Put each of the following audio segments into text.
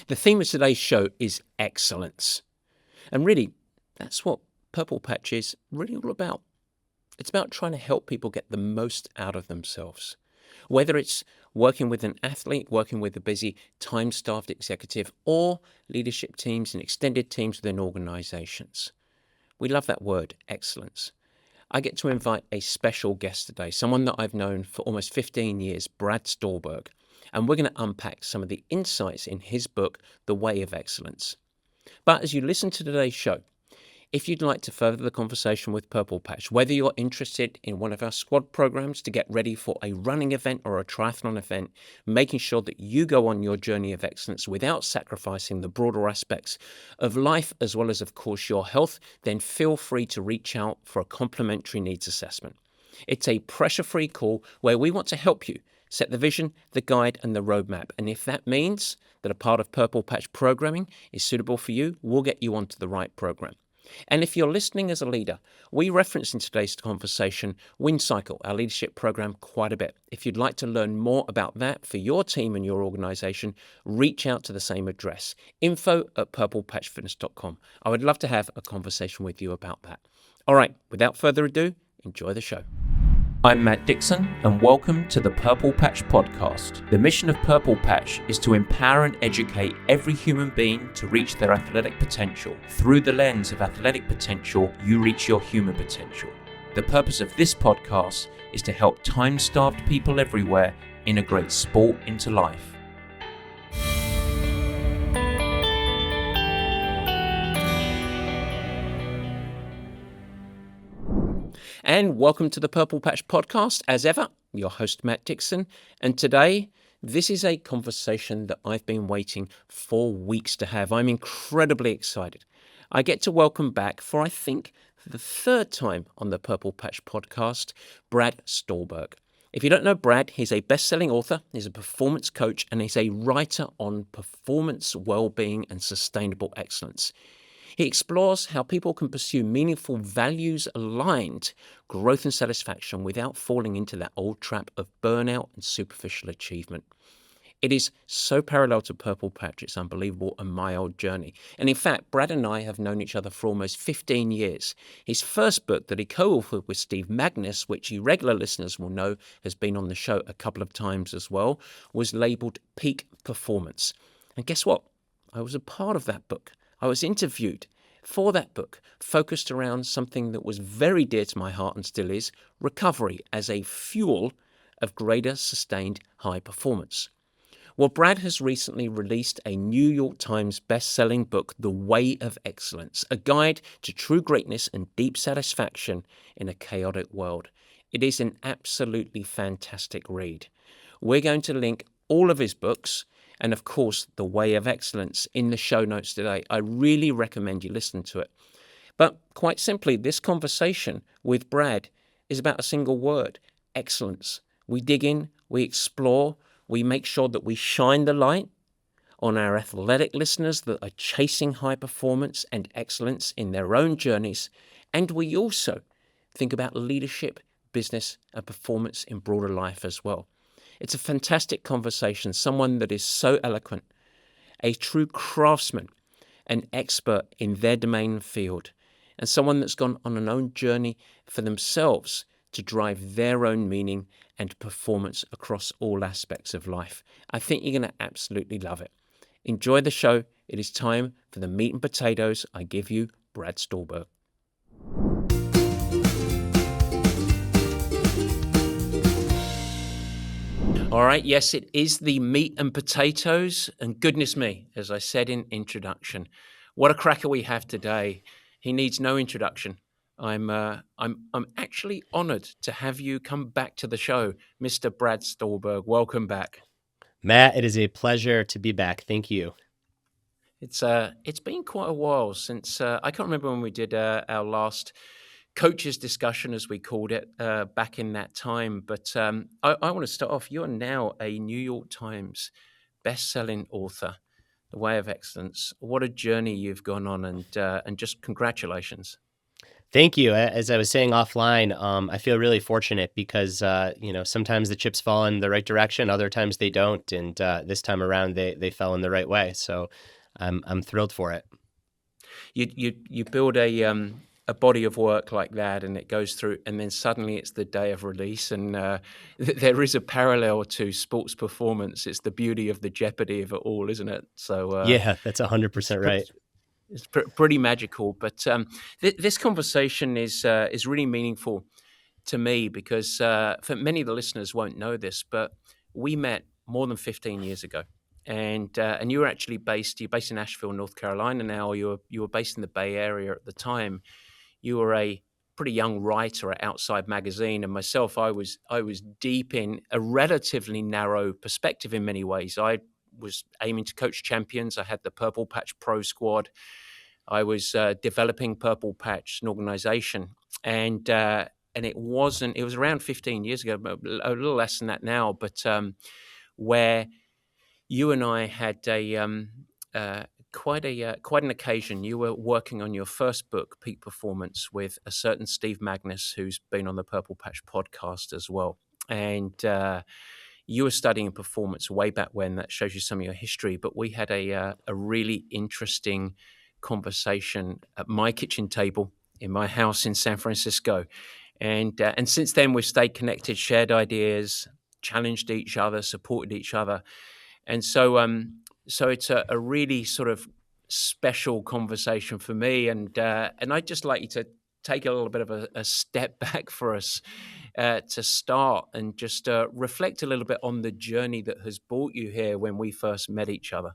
The theme of today's show is excellence. And really, that's what Purple Patch is really all about. It's about trying to help people get the most out of themselves. Whether it's working with an athlete, working with a busy, time-starved executive, or leadership teams and extended teams within organizations. We love that word, excellence. I get to invite a special guest today, someone that I've known for almost 15 years, Brad Stulberg. And we're going to unpack some of the insights in his book, The Way of Excellence. But as you listen to today's show, if you'd like to further the conversation with Purple Patch, whether you're interested in one of our squad programs to get ready for a running event or a triathlon event, making sure that you go on your journey of excellence without sacrificing the broader aspects of life as well as, of course, your health, then feel free to reach out for a complimentary needs assessment. It's a pressure-free call where we want to help you set the vision, the guide, and the roadmap. And if that means that a part of Purple Patch programming is suitable for you, we'll get you onto the right program. And if you're listening as a leader, we reference in today's conversation Win Cycle, our leadership program, quite a bit. If you'd like to learn more about that for your team and your organization, reach out to the same address, info@purplepatchfitness.com. I would love to have a conversation with you about that. All right, without further ado, enjoy the show. I'm Matt Dixon, and welcome to the Purple Patch Podcast. The mission of Purple Patch is to empower and educate every human being to reach their athletic potential. Through the lens of athletic potential, you reach your human potential. The purpose of this podcast is to help time-starved people everywhere integrate sport into life. And welcome to the Purple Patch Podcast. As ever, your host, Matt Dixon. And today, this is a conversation that I've been waiting for weeks to have. I'm incredibly excited. I get to welcome back for, I think, the third time on the Purple Patch Podcast, Brad Stulberg. If you don't know Brad, he's a best-selling author, he's a performance coach, and he's a writer on performance, well-being, and sustainable excellence. He explores how people can pursue meaningful, values-aligned growth and satisfaction without falling into that old trap of burnout and superficial achievement. It is so parallel to Purple Patch, it's unbelievable, and my old journey. And in fact, Brad and I have known each other for almost 15 years. His first book that he co-authored with Steve Magnus, which you regular listeners will know has been on the show a couple of times as well, was labeled Peak Performance. And guess what? I was a part of that book. I was interviewed for that book, focused around something that was very dear to my heart and still is, recovery as a fuel of greater sustained high performance. Well, Brad has recently released a New York Times best-selling book, The Way of Excellence, a guide to true greatness and deep satisfaction in a chaotic world. It is an absolutely fantastic read. We're going to link all of his books and, of course, The Way of Excellence in the show notes today. I really recommend you listen to it. But quite simply, this conversation with Brad is about a single word, excellence. We dig in, we explore, we make sure that we shine the light on our athletic listeners that are chasing high performance and excellence in their own journeys. And we also think about leadership, business, and performance in broader life as well. It's a fantastic conversation, someone that is so eloquent, a true craftsman, an expert in their domain field, and someone that's gone on an own journey for themselves to drive their own meaning and performance across all aspects of life. I think you're going to absolutely love it. Enjoy the show. It is time for the meat and potatoes. I give you Brad Stulberg. All right, yes, it is the meat and potatoes, and goodness me, as I said in introduction, what a cracker we have today. He needs no introduction. I'm actually honoured to have you come back to the show, Mr. Brad Stulberg. Welcome back, Matt. It is a pleasure to be back. Thank you. It's been quite a while since I can't remember when we did our last coaches discussion, as we called it, back in that time. But I want to start off. You are now a New York Times best-selling author, The Way of Excellence. What a journey you've gone on, and just congratulations. Thank you. As I was saying offline, I feel really fortunate because sometimes the chips fall in the right direction, other times they don't, and this time around they fell in the right way. So I'm thrilled for it. You build a body of work like that, and it goes through, and then suddenly it's the day of release, and there is a parallel to sports performance. It's the beauty of the jeopardy of it all, isn't it? So Yeah, that's it's 100% right. pretty magical. But this conversation is really meaningful to me because for many of the listeners won't know this, but we met more than 15 years ago. And you were actually you're based in Asheville, North Carolina now. You were based in the Bay Area at the time. You were a pretty young writer at Outside Magazine, and myself, I was deep in a relatively narrow perspective in many ways. I was aiming to coach champions. I had the Purple Patch Pro Squad. I was developing Purple Patch, an organization, and it wasn't. It was around 15 years ago, but a little less than that now. But where you and I had quite an occasion. You were working on your first book, Peak Performance, with a certain Steve Magnus, who's been on the Purple Patch podcast as well, and you were studying performance way back when. That shows you some of your history. But we had a really interesting conversation at my kitchen table in my house in San Francisco, and since then we've stayed connected, shared ideas, challenged each other, supported each other. And so it's a really sort of special conversation for me, and I'd just like you to take a little bit of a step back for us to start and just reflect a little bit on the journey that has brought you here when we first met each other.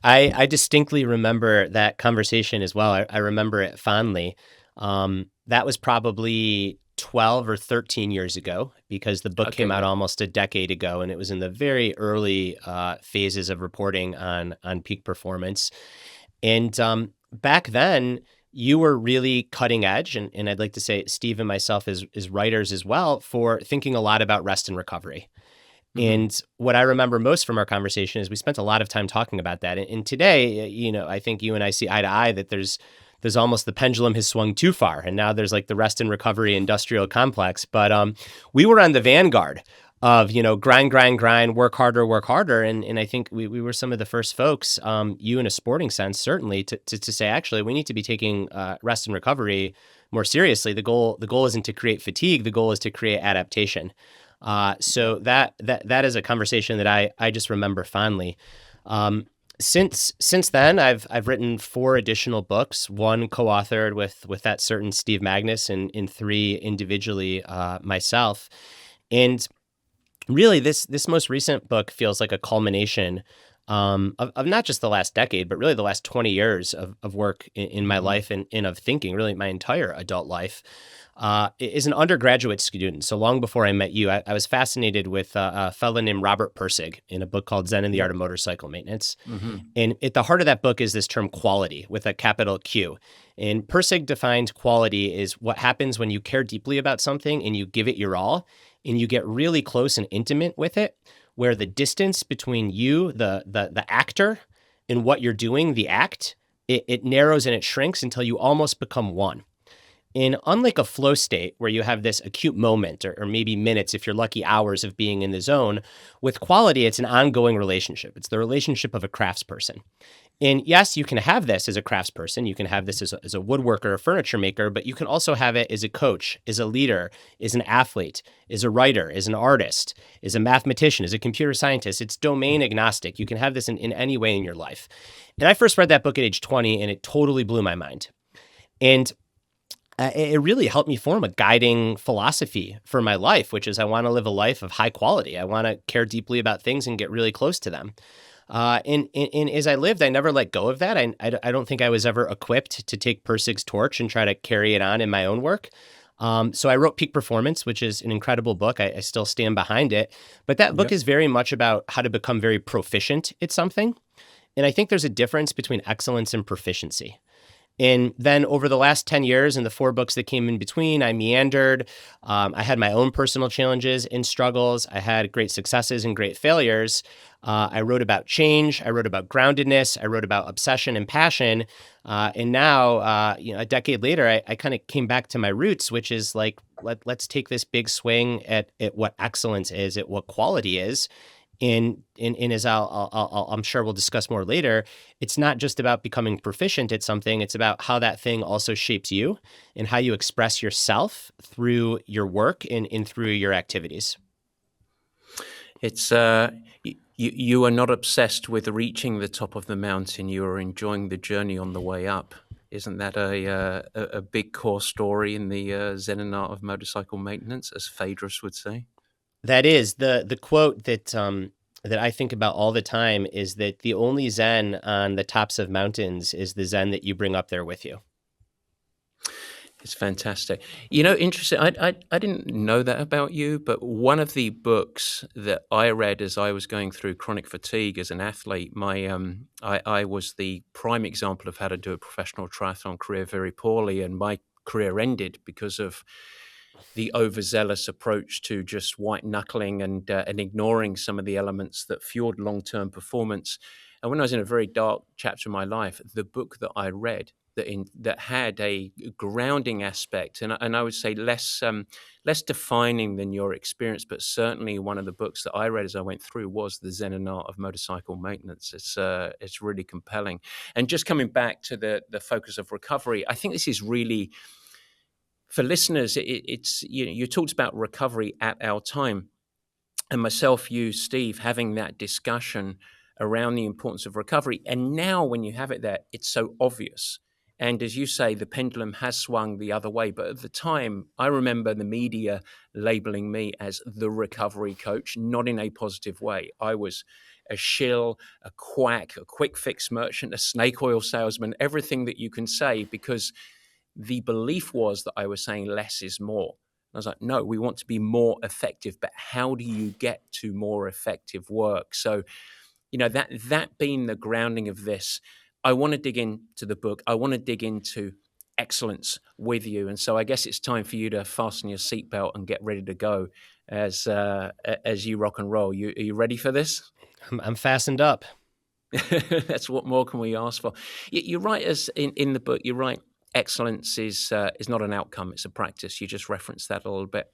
I distinctly remember that conversation as well. I remember it fondly. That was probably 12 or 13 years ago because the book came out almost a decade ago, and it was in the very early phases of reporting on peak performance. And back then, you were really cutting edge, and I'd like to say Steve and myself as writers as well, for thinking a lot about rest and recovery. And what I remember most from our conversation is we spent a lot of time talking about that. And today, I think you and I see eye to eye that there's almost the pendulum has swung too far. And now there's like the rest and recovery industrial complex. But we were on the vanguard of, grind, work harder. And I think we were some of the first folks, you in a sporting sense, certainly, to say, actually, we need to be taking rest and recovery more seriously. The goal isn't to create fatigue. The goal is to create adaptation. So that is a conversation that I just remember fondly. Since then, I've written 4 additional books, 1 co-authored with that certain Steve Magnus, and in 3 individually myself. And really, this most recent book feels like a culmination of not just the last decade, but really the last 20 years of work in my life and of thinking, really my entire adult life. Is an undergraduate student. So long before I met you, I was fascinated with a fellow named Robert Pirsig in a book called Zen and the Art of Motorcycle Maintenance. And at the heart of that book is this term quality with a capital Q. And Pirsig defined quality is what happens when you care deeply about something and you give it your all and you get really close and intimate with it, where the distance between you, the actor, and what you're doing, the act, it narrows and it shrinks until you almost become one. And unlike a flow state where you have this acute moment or maybe minutes, if you're lucky, hours of being in the zone, with quality, it's an ongoing relationship. It's the relationship of a craftsperson. And yes, you can have this as a craftsperson. You can have this as a woodworker, a furniture maker, but you can also have it as a coach, as a leader, as an athlete, as a writer, as an artist, as a mathematician, as a computer scientist. It's domain agnostic. You can have this in any way in your life. And I first read that book at age 20, and it totally blew my mind. And it really helped me form a guiding philosophy for my life, which is I want to live a life of high quality. I want to care deeply about things and get really close to them. And as I lived, I never let go of that. I don't think I was ever equipped to take Pirsig's torch and try to carry it on in my own work. So I wrote Peak Performance, which is an incredible book. I still stand behind it. But that book is very much about how to become very proficient at something. And I think there's a difference between excellence and proficiency. And then over the last 10 years and the 4 books that came in between, I meandered. I had my own personal challenges and struggles. I had great successes and great failures. I wrote about change. I wrote about groundedness. I wrote about obsession and passion. And now, a decade later, I kind of came back to my roots, which is like, let's take this big swing at what excellence is, at what quality is. And as I'm sure we'll discuss more later, it's not just about becoming proficient at something. It's about how that thing also shapes you and how you express yourself through your work and through your activities. It's you are not obsessed with reaching the top of the mountain. You are enjoying the journey on the way up. Isn't that a big core story in the Zen and Art of Motorcycle Maintenance, as Phaedrus would say? That is the quote that I think about all the time is that the only Zen on the tops of mountains is the Zen that you bring up there with you. It's fantastic. Interesting. I didn't know that about you, but one of the books that I read as I was going through chronic fatigue as an athlete, I was the prime example of how to do a professional triathlon career very poorly, and my career ended because of the overzealous approach to just white knuckling and ignoring some of the elements that fueled long-term performance. And when I was in a very dark chapter of my life, the book that I read that had a grounding aspect, and I would say less defining than your experience, but certainly one of the books that I read as I went through was the Zen and Art of Motorcycle Maintenance. It's really compelling. And just coming back to the focus of recovery, I think this is really, for listeners, it's you talked about recovery at our time, and myself, you, Steve, having that discussion around the importance of recovery. And now when you have it there, it's so obvious. And as you say, the pendulum has swung the other way. But at the time, I remember the media labeling me as the recovery coach, not in a positive way. I was a shill, a quack, a quick fix merchant, a snake oil salesman, everything that you can say, because the belief was that I was saying less is more. I was like, no, we want to be more effective, but how do you get to more effective work? So, that being the grounding of this, I want to dig into the book. I want to dig into excellence with you. And so I guess it's time for you to fasten your seatbelt and get ready to go as you rock and roll. Are you ready for this? I'm fastened up. That's what more can we ask for? You write as in the book, you write excellence is not an outcome, it's a practice. You just referenced that a little bit.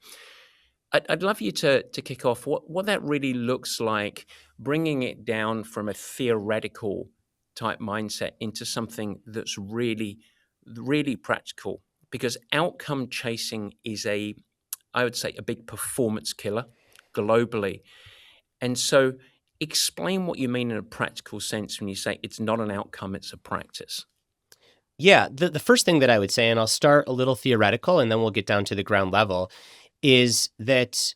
I'd love you to kick off what that really looks like, bringing it down from a theoretical type mindset into something that's really, really practical. Because outcome chasing is I would say, a big performance killer globally. And so explain what you mean in a practical sense when you say it's not an outcome, it's a practice. Yeah, the first thing that I would say, and I'll start a little theoretical and then we'll get down to the ground level, is that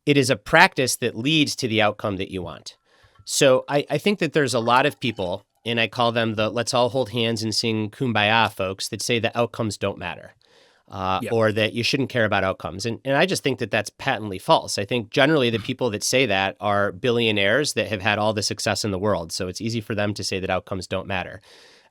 it is a practice that leads to the outcome that you want. So I think that there's a lot of people, and I call them the let's all hold hands and sing Kumbaya folks, that say that outcomes don't matter. Or that you shouldn't care about outcomes. And I just think that that's patently false. I think generally the people that say that are billionaires that have had all the success in the world. So it's easy for them to say that outcomes don't matter.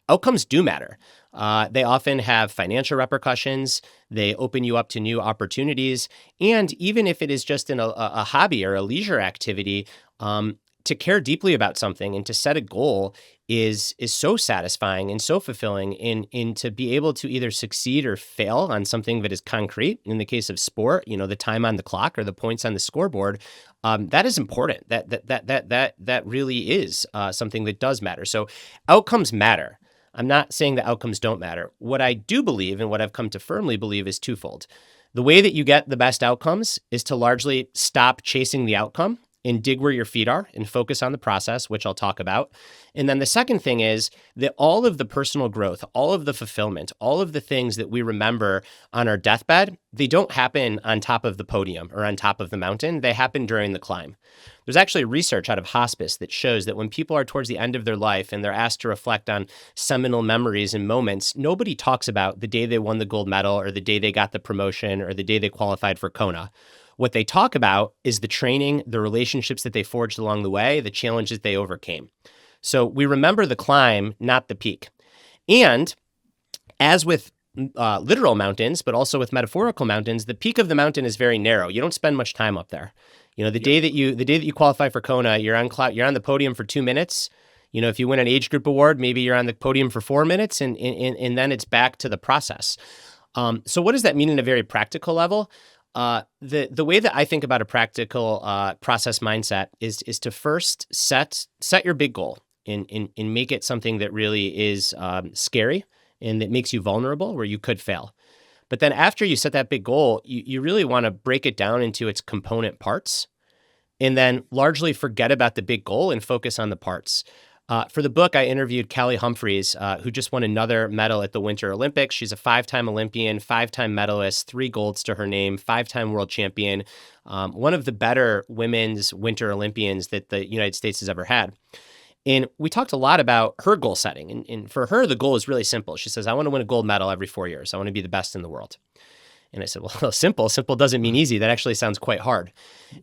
Outcomes do matter. They often have financial repercussions. They open you up to new opportunities. And even if it is just in a hobby or a leisure activity, to care deeply about something and to set a goal is so satisfying and so fulfilling in to be able to either succeed or fail on something that is concrete. In the case of sport, the time on the clock or the points on the scoreboard, that is important. That really is something that does matter. So outcomes matter. I'm not saying that outcomes don't matter. What I do believe and what I've come to firmly believe is twofold. The way that you get the best outcomes is to largely stop chasing the outcome and dig where your feet are and focus on the process, which I'll talk about. And then the second thing is that all of the personal growth, all of the fulfillment, all of the things that we remember on our deathbed, they don't happen on top of the podium or on top of the mountain. They happen during the climb. There's actually research out of hospice that shows that when people are towards the end of their life and they're asked to reflect on seminal memories and moments, nobody talks about the day they won the gold medal or the day they got the promotion or the day they qualified for Kona. What they talk about is the training, the relationships that they forged along the way, the challenges they overcame. So we remember the climb, not the peak. And As with literal mountains, but also with metaphorical mountains, the peak of the mountain is very narrow. You don't spend much time up there. You know, the day that you qualify for Kona, you're on the podium for 2 minutes. You know, if you win an age group award, maybe you're on the podium for 4 minutes, and then it's back to the process. So what does that mean in a very practical level? The way that I think about a practical process mindset is to first set your big goal and make it something that really is scary and that makes you vulnerable, where you could fail. But then after you set that big goal, you really want to break it down into its component parts and then largely forget about the big goal and focus on the parts. For the book, I interviewed Callie Humphreys, who just won another medal at the Winter Olympics. She's a 5-time Olympian, 5-time medalist, 3 golds to her name, 5-time world champion, one of the better women's Winter Olympians that the United States has ever had. And we talked a lot about her goal setting. And for her, the goal is really simple. She says, I want to win a gold medal every 4 years. I want to be the best in the world. And I said, well, simple. Simple doesn't mean easy. That actually sounds quite hard.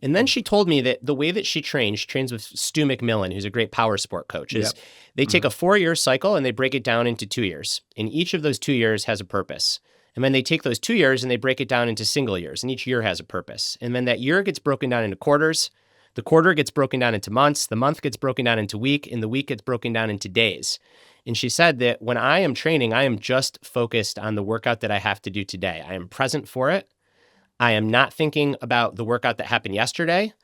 And then she told me that the way that she trains with Stu McMillan, who's a great power sport coach, is they take a 4-year cycle and they break it down into 2 years. And each of those 2 years has a purpose. And then they take those 2 years and they break it down into single years. And each year has a purpose. And then that year gets broken down into quarters. The quarter gets broken down into months. The month gets broken down into week. And the week gets broken down into days. And she said that when I am training, I am just focused on the workout that I have to do today. I am present for it. I am not thinking about the workout that happened yesterday.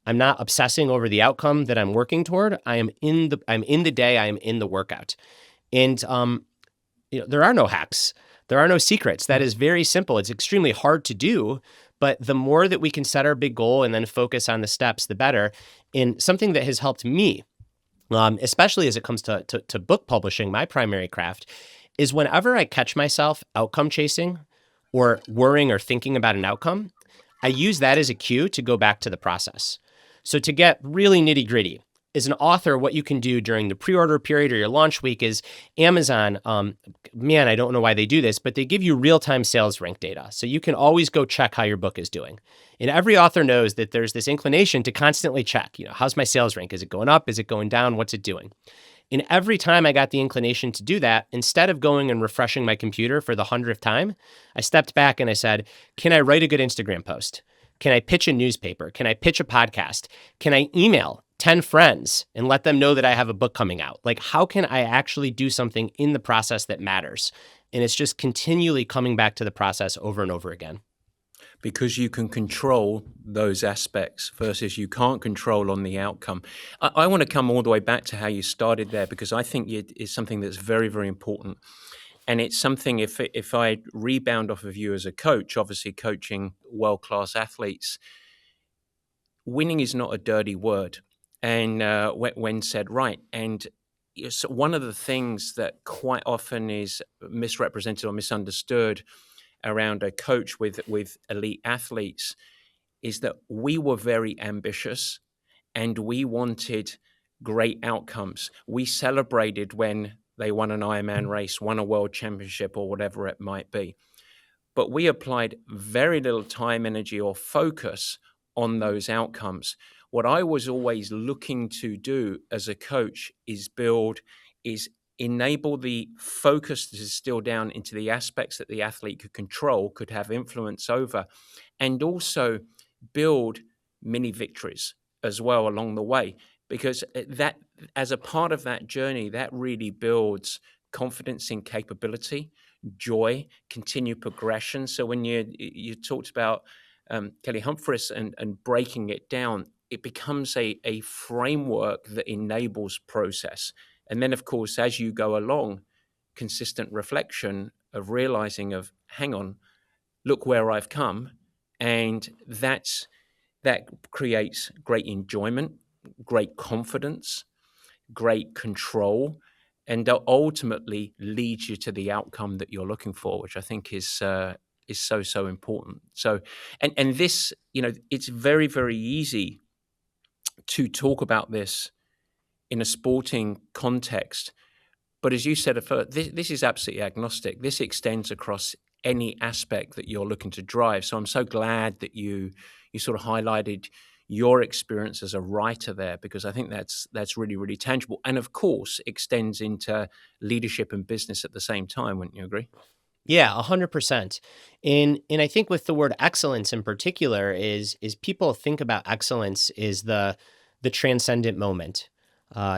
I'm not obsessing over the outcome that I'm working toward. I'm in the day. I am in the workout. And there are no hacks. There are no secrets. That is very simple. It's extremely hard to do, but the more that we can set our big goal and then focus on the steps, the better. And something that has helped me, especially as it comes to book publishing, my primary craft, is whenever I catch myself outcome chasing or worrying or thinking about an outcome, I use that as a cue to go back to the process. So to get really nitty gritty, as an author, what you can do during the pre-order period or your launch week is Amazon, I don't know why they do this, but they give you real-time sales rank data. So you can always go check how your book is doing. And every author knows that there's this inclination to constantly check, how's my sales rank? Is it going up? Is it going down? What's it doing? And every time I got the inclination to do that, instead of going and refreshing my computer for the 100th time, I stepped back and I said, can I write a good Instagram post? Can I pitch a newspaper? Can I pitch a podcast? Can I email 10 friends and let them know that I have a book coming out? Like, how can I actually do something in the process that matters? And it's just continually coming back to the process over and over again. Because you can control those aspects versus you can't control on the outcome. I want to come all the way back to how you started there, because I think it's something that's very, very important. And it's something, if I rebound off of you as a coach, obviously coaching world-class athletes, winning is not a dirty word. And when said right. And so one of the things that quite often is misrepresented or misunderstood around a coach with elite athletes is that we were very ambitious and we wanted great outcomes. We celebrated when they won an Ironman race, won a world championship, or whatever it might be. But we applied very little time, energy, or focus on those outcomes. What I was always looking to do as a coach is enable the focus to distill down into the aspects that the athlete could control, could have influence over, and also build mini victories as well along the way. Because that, as a part of that journey, that really builds confidence in capability, joy, continued progression. So when you talked about Kelly Humphreys and breaking it down, it becomes a framework that enables process. And then, of course, as you go along, consistent reflection of realizing of, hang on, look where I've come. And that creates great enjoyment, great confidence, great control, and ultimately leads you to the outcome that you're looking for, which I think is so important. So, and this, it's very, very easy to talk about this in a sporting context. But as you said at first, this is absolutely agnostic. This extends across any aspect that you're looking to drive. So I'm so glad that you sort of highlighted your experience as a writer there, because I think that's really, really tangible, and of course extends into leadership and business at the same time. Wouldn't you agree? Yeah, 100%. And I think with the word excellence in particular is people think about excellence is the transcendent moment.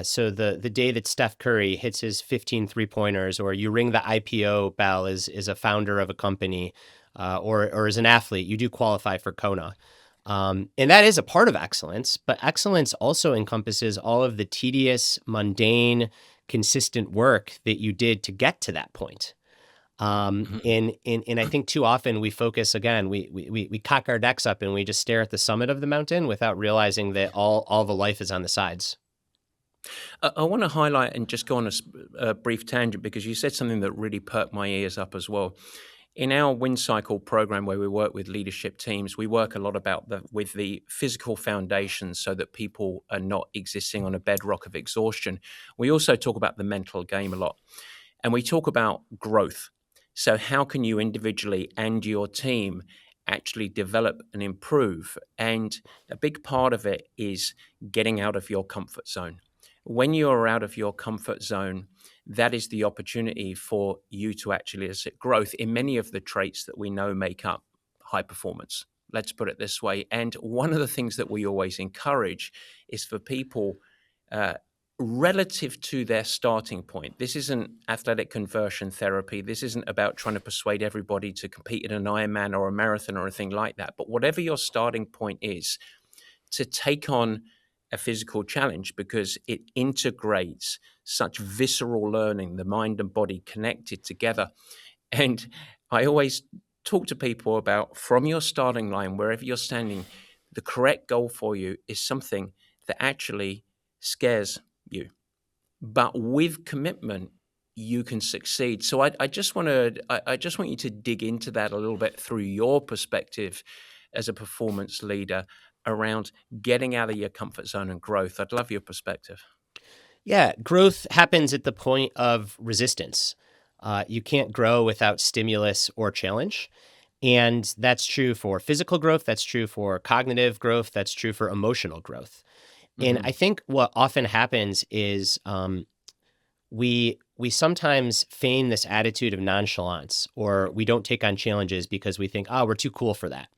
So the day that Steph Curry hits his 15 3-pointers, or you ring the IPO bell as a founder of a company, or as an athlete, you do qualify for Kona. And that is a part of excellence, but excellence also encompasses all of the tedious, mundane, consistent work that you did to get to that point. Mhm. And I think too often we focus again, we cock our necks up and we just stare at the summit of the mountain without realizing that all the life is on the sides. I want to highlight and just go on a brief tangent, because you said something that really perked my ears up as well. In our Win Cycle program, where we work with leadership teams, we work a lot about with the physical foundations so that people are not existing on a bedrock of exhaustion. We also talk about the mental game a lot, and we talk about growth. So, how can you individually and your team actually develop and improve? And a big part of it is getting out of your comfort zone. When you're out of your comfort zone, that is the opportunity for you to actually elicit growth in many of the traits that we know make up high performance. Let's put it this way. And one of the things that we always encourage is for people, uh, relative to their starting point. This isn't athletic conversion therapy. This isn't about trying to persuade everybody to compete in an Ironman or a marathon or anything like that. But whatever your starting point is, to take on a physical challenge, because it integrates such visceral learning, the mind and body connected together. And I always talk to people about, from your starting line, wherever you're standing, the correct goal for you is something that actually scares you. But with commitment, you can succeed. So I just want to, I just want you to dig into that a little bit through your perspective as a performance leader around getting out of your comfort zone and growth. I'd love your perspective. Yeah, growth happens at the point of resistance. You can't grow without stimulus or challenge. And that's true for physical growth. That's true for cognitive growth. That's true for emotional growth. And I Hmm. think what often happens is we sometimes feign this attitude of nonchalance, or we don't take on challenges because we think, oh, we're too cool for that.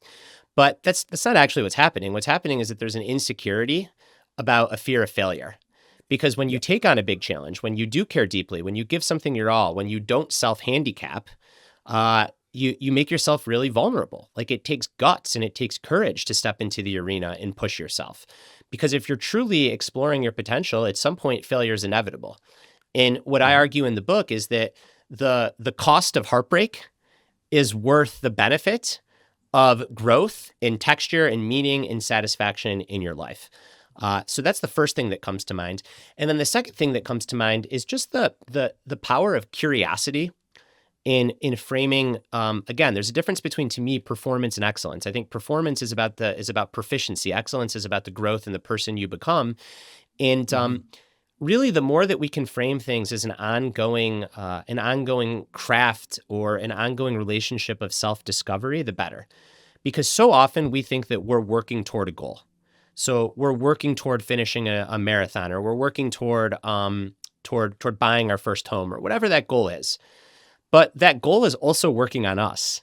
But that's not actually what's happening. What's happening is that there's an insecurity about a fear of failure. Because when you Yep. take on a big challenge, when you do care deeply, when you give something your all, when you don't self-handicap, you make yourself really vulnerable. Like, it takes guts and it takes courage to step into the arena and push yourself. Because if you're truly exploring your potential, at some point failure is inevitable. And what I Hmm. argue in the book is that the cost of heartbreak is worth the benefit of growth in texture and meaning and satisfaction in your life. So that's the first thing that comes to mind. And then the second thing that comes to mind is just the power of curiosity in framing. Again, there's a difference between, to me, performance and excellence. I think performance is about proficiency. Excellence is about the growth and the person you become. And Hmm. really, the more that we can frame things as an ongoing craft or an ongoing relationship of self-discovery, the better. Because so often we think that we're working toward a goal. So we're working toward finishing a marathon, or we're working toward buying our first home, or whatever that goal is. But that goal is also working on us.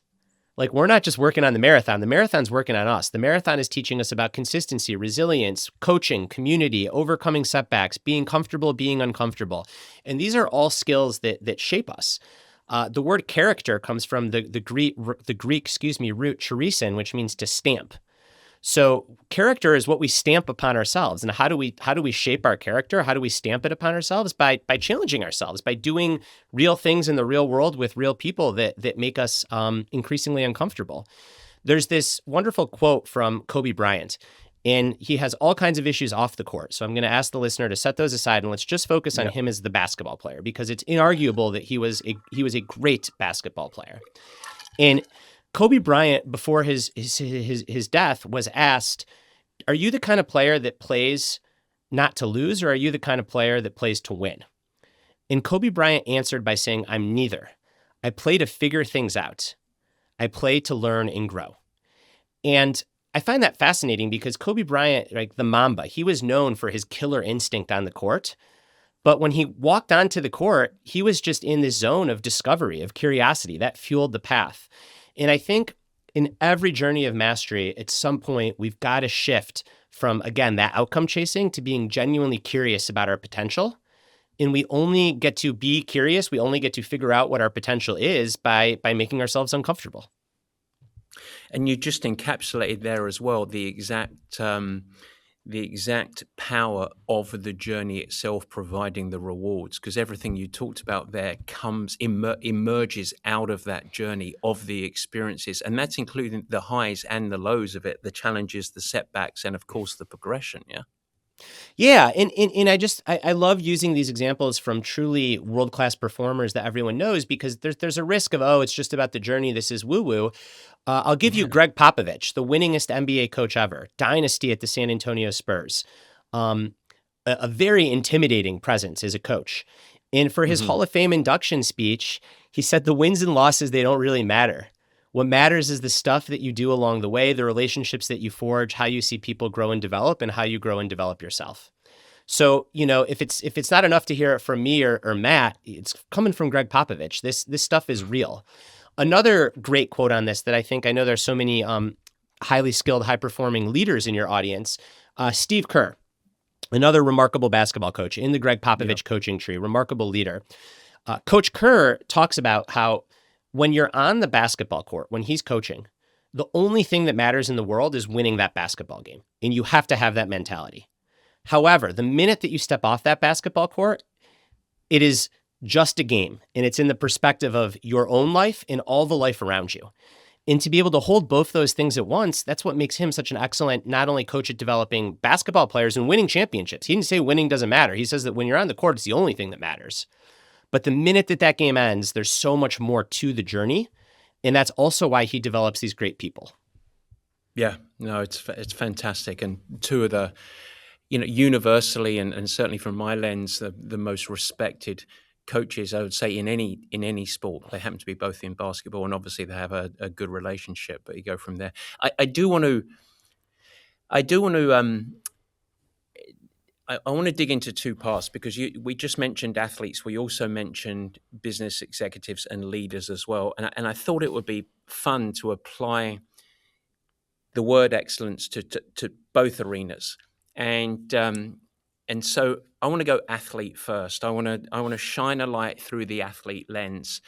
Like, we're not just working on the marathon. The marathon's working on us. The marathon is teaching us about consistency, resilience, coaching, community, overcoming setbacks, being comfortable, being uncomfortable. And these are all skills that shape us. The word character comes from the Greek root charisin, which means to stamp. So character is what we stamp upon ourselves. And how do we shape our character? How do we stamp it upon ourselves? By challenging ourselves, by doing real things in the real world with real people that make us increasingly uncomfortable. There's this wonderful quote from Kobe Bryant, and he has all kinds of issues off the court. So I'm going to ask the listener to set those aside, and let's just focus on Yep. him as the basketball player, because it's inarguable that he was a great basketball player. And Kobe Bryant, before his death, was asked, "Are you the kind of player that plays not to lose, or are you the kind of player that plays to win?" And Kobe Bryant answered by saying, "I'm neither. I play to figure things out. I play to learn and grow." And I find that fascinating because Kobe Bryant, like the Mamba, he was known for his killer instinct on the court. But when he walked onto the court, he was just in this zone of discovery, of curiosity that fueled the path. And I think in every journey of mastery, at some point, we've got to shift from, again, that outcome chasing to being genuinely curious about our potential. And we only get to be curious, we only get to figure out what our potential is by making ourselves uncomfortable. And you just encapsulated there as well the exact power of the journey itself providing the rewards, because everything you talked about there emerges out of that journey of the experiences, and that's including the highs and the lows of it, the challenges, the setbacks, and of course the progression. Yeah, and I love using these examples from truly world-class performers that everyone knows, because there's a risk of, oh, it's just about the journey, this is woo-woo. I'll give you Greg Popovich, the winningest NBA coach ever, dynasty at the San Antonio Spurs. A very intimidating presence as a coach. And for his Hall of Fame induction speech, he said the wins and losses, they don't really matter. What matters is the stuff that you do along the way, the relationships that you forge, how you see people grow and develop, and how you grow and develop yourself. So, if it's not enough to hear it from me or Matt, it's coming from Greg Popovich. This stuff is real. Another great quote on this that I know there's so many highly skilled, high-performing leaders in your audience, Steve Kerr, another remarkable basketball coach in the Greg Popovich coaching tree, remarkable leader. Coach Kerr talks about how when you're on the basketball court, when he's coaching, the only thing that matters in the world is winning that basketball game. And you have to have that mentality. However, the minute that you step off that basketball court, it is just a game. And it's in the perspective of your own life and all the life around you. And to be able to hold both those things at once, that's what makes him such an excellent, not only coach at developing basketball players and winning championships. He didn't say winning doesn't matter. He says that when you're on the court, it's the only thing that matters. But the minute that game ends, there's so much more to the journey. And that's also why he develops these great people. Yeah, no, it's fantastic. And two of the, universally and certainly from my lens, the most respected coaches, I would say, in any sport. They happen to be both in basketball, and obviously they have a good relationship, but you go from there. I want to dig into two parts, because we just mentioned athletes. We also mentioned business executives and leaders as well. And I thought it would be fun to apply the word excellence to both arenas. And so I want to go athlete first. I want to shine a light through the athlete lens.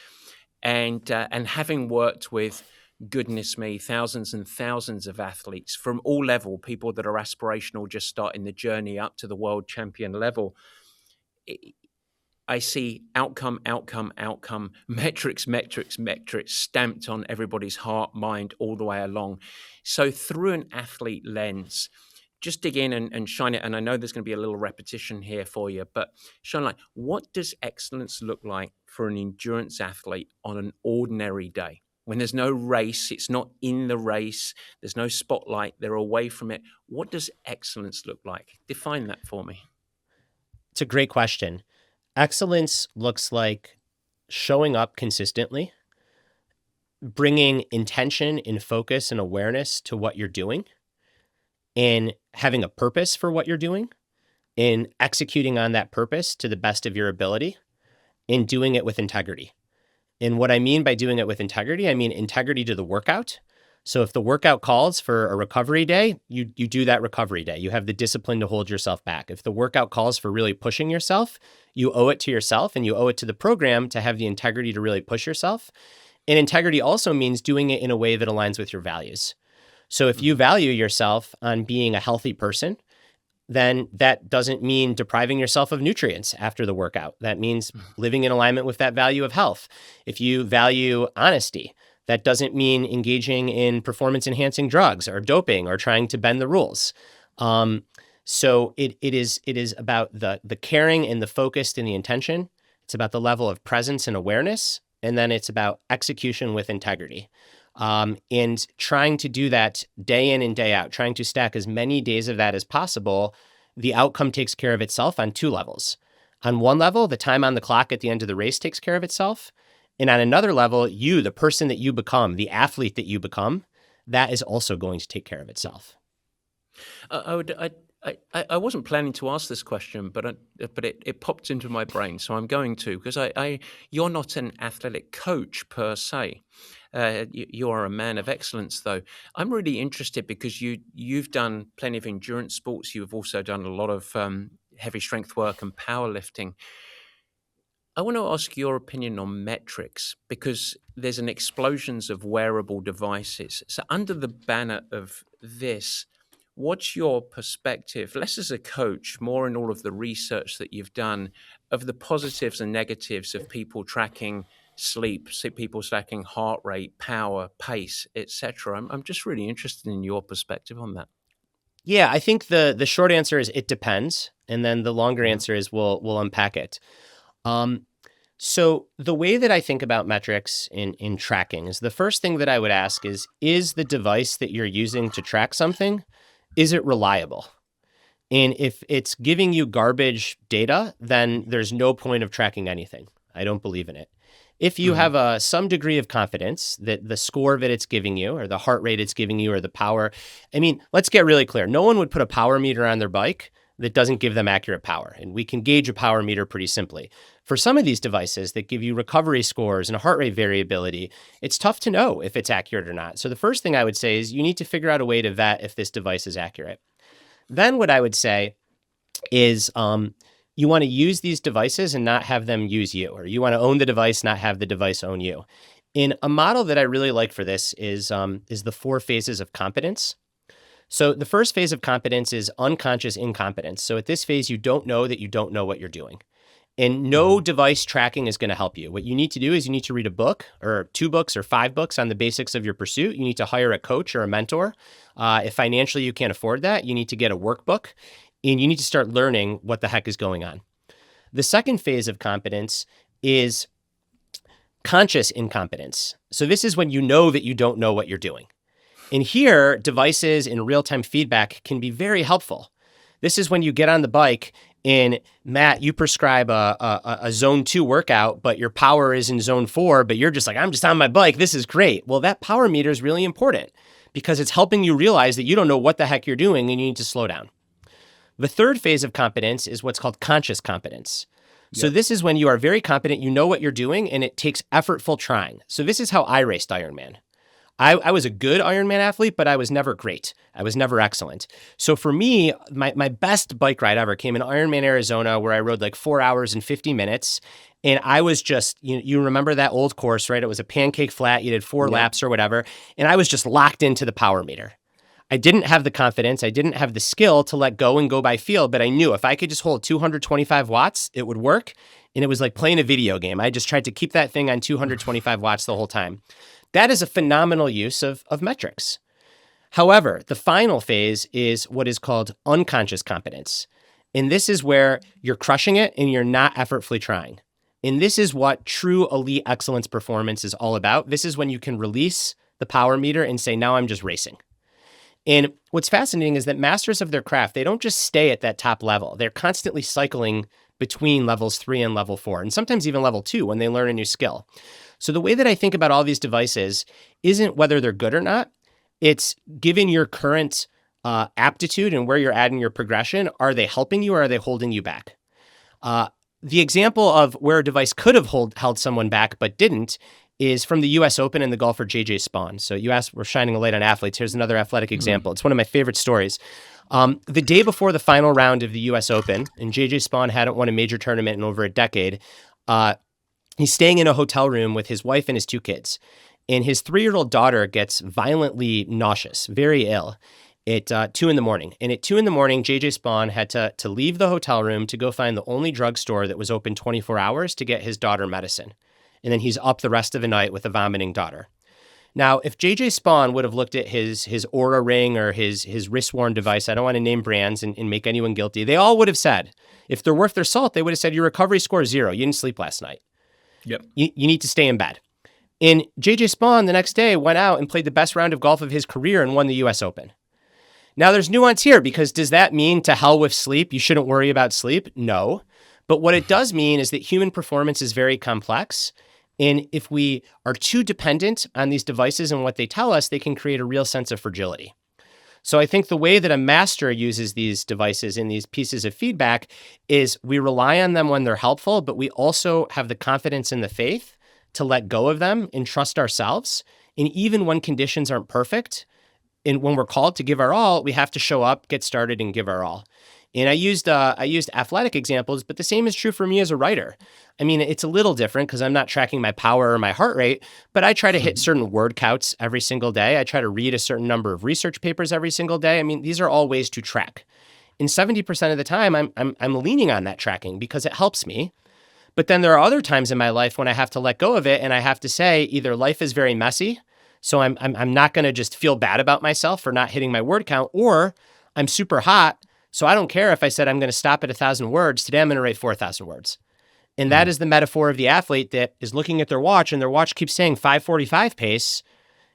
And having worked with, goodness me, thousands and thousands of athletes from all level, people that are aspirational, just starting the journey up to the world champion level, I see outcome, metrics stamped on everybody's heart, mind, all the way along. So through an athlete lens, just dig in and shine it. And I know there's going to be a little repetition here for you, but shine light. What does excellence look like for an endurance athlete on an ordinary day? When there's no race, it's not in the race, there's no spotlight, they're away from it. What does excellence look like? Define that for me. It's a great question. Excellence looks like showing up consistently, bringing intention and focus and awareness to what you're doing, and having a purpose for what you're doing, and executing on that purpose to the best of your ability, and doing it with integrity. And what I mean by doing it with integrity, I mean integrity to the workout. So if the workout calls for a recovery day, you do that recovery day. You have the discipline to hold yourself back. If the workout calls for really pushing yourself, you owe it to yourself and you owe it to the program to have the integrity to really push yourself. And integrity also means doing it in a way that aligns with your values. So if you value yourself on being a healthy person, then that doesn't mean depriving yourself of nutrients after the workout. That means living in alignment with that value of health. If you value honesty, that doesn't mean engaging in performance-enhancing drugs or doping or trying to bend the rules. So it is about the caring and the focused and the intention. It's about the level of presence and awareness, and then it's about execution with integrity. And trying to do that day in and day out, trying to stack as many days of that as possible, the outcome takes care of itself on two levels. On one level, the time on the clock at the end of the race takes care of itself. And on another level, you, the person that you become, the athlete that you become, that is also going to take care of itself. I wasn't planning to ask this question, but it popped into my brain, so I'm going to, because you're not an athletic coach per se. You are a man of excellence, though. I'm really interested because you've done plenty of endurance sports. You've also done a lot of heavy strength work and powerlifting. I want to ask your opinion on metrics because there's an explosion of wearable devices. So under the banner of this, what's your perspective, less as a coach, more in all of the research that you've done, of the positives and negatives of people tracking sleep, people tracking heart rate, power, pace, etc.? I'm just really interested in your perspective on that. Yeah, I think the short answer is it depends, and then the longer answer is we'll unpack it. So the way that I think about metrics in tracking is the first thing that I would ask is the device that you're using to track something, is it reliable? And if it's giving you garbage data, then there's no point of tracking anything. I don't believe in it. If you have some degree of confidence that the score that it's giving you or the heart rate it's giving you or the power, I mean, let's get really clear. No one would put a power meter on their bike that doesn't give them accurate power. And we can gauge a power meter pretty simply. For some of these devices that give you recovery scores and heart rate variability, it's tough to know if it's accurate or not. So the first thing I would say is you need to figure out a way to vet if this device is accurate. Then what I would say is you want to use these devices and not have them use you, or you want to own the device, not have the device own you. And a model that I really like for this is the 4 phases of competence. So the first phase of competence is unconscious incompetence. So at this phase, you don't know that you don't know what you're doing. And no device tracking is going to help you. What you need to do is you need to read a book or 2 books or 5 books on the basics of your pursuit. You need to hire a coach or a mentor. If financially you can't afford that, you need to get a workbook and you need to start learning what the heck is going on. The second phase of competence is conscious incompetence. So this is when you know that you don't know what you're doing. And here, devices and real-time feedback can be very helpful. This is when you get on the bike and, Matt, you prescribe a zone 2 workout, but your power is in zone 4, but you're just like, I'm just on my bike. This is great. Well, that power meter is really important because it's helping you realize that you don't know what the heck you're doing and you need to slow down. The third phase of competence is what's called conscious competence. So this is when you are very competent, you know what you're doing, and it takes effortful trying. So this is how I raced Ironman. I was a good Ironman athlete, but I was never great. I was never excellent. So for me, my best bike ride ever came in Ironman, Arizona, where I rode like 4 hours and 50 minutes. And I was just, you remember that old course, right? It was a pancake flat. You did 4 laps or whatever. And I was just locked into the power meter. I didn't have the confidence. I didn't have the skill to let go and go by feel, but I knew if I could just hold 225 watts, it would work. And it was like playing a video game. I just tried to keep that thing on 225 watts the whole time. That is a phenomenal use of metrics. However, the final phase is what is called unconscious competence. And this is where you're crushing it and you're not effortfully trying. And this is what true elite excellence performance is all about. This is when you can release the power meter and say, now I'm just racing. And what's fascinating is that masters of their craft, they don't just stay at that top level. They're constantly cycling between levels 3 and level 4, and sometimes even level 2 when they learn a new skill. So the way that I think about all these devices isn't whether they're good or not. It's given your current aptitude and where you're at in your progression, are they helping you or are they holding you back? The example of where a device could have held someone back but didn't is from the U.S. Open and the golfer J.J. Spaun. So you asked, we're shining a light on athletes. Here's another athletic example. It's one of my favorite stories. The day before the final round of the U.S. Open, and J.J. Spaun hadn't won a major tournament in over a decade, he's staying in a hotel room with his wife and his 2 kids. And his 3-year-old daughter gets violently nauseous, very ill, at 2 in the morning. And at 2 in the morning, J.J. Spaun had to leave the hotel room to go find the only drugstore that was open 24 hours to get his daughter medicine. And then he's up the rest of the night with a vomiting daughter. Now, if J.J. Spaun would have looked at his Oura ring or his wrist-worn device, I don't want to name brands and make anyone guilty, they all would have said, if they're worth their salt, they would have said, your recovery score is 0. You didn't sleep last night. Yep. You need to stay in bed. And J.J. Spaun the next day went out and played the best round of golf of his career and won the U.S. Open. Now, there's nuance here because does that mean to hell with sleep? You shouldn't worry about sleep? No. But what it does mean is that human performance is very complex. And if we are too dependent on these devices and what they tell us, they can create a real sense of fragility. So I think the way that a master uses these devices and these pieces of feedback is we rely on them when they're helpful, but we also have the confidence and the faith to let go of them and trust ourselves. And even when conditions aren't perfect, and when we're called to give our all, we have to show up, get started, and give our all. And I used athletic examples, but the same is true for me as a writer. I mean, it's a little different because I'm not tracking my power or my heart rate, but I try to hit certain word counts every single day. I try to read a certain number of research papers every single day. I mean, these are all ways to track. And 70% of the time, I'm leaning on that tracking because it helps me. But then there are other times in my life when I have to let go of it, and I have to say either life is very messy, so I'm not going to just feel bad about myself for not hitting my word count, or I'm super hot. So I don't care if I said I'm going to stop at 1,000 words. Today I'm going to write 4,000 words. And that is the metaphor of the athlete that is looking at their watch and their watch keeps saying 5:45 pace.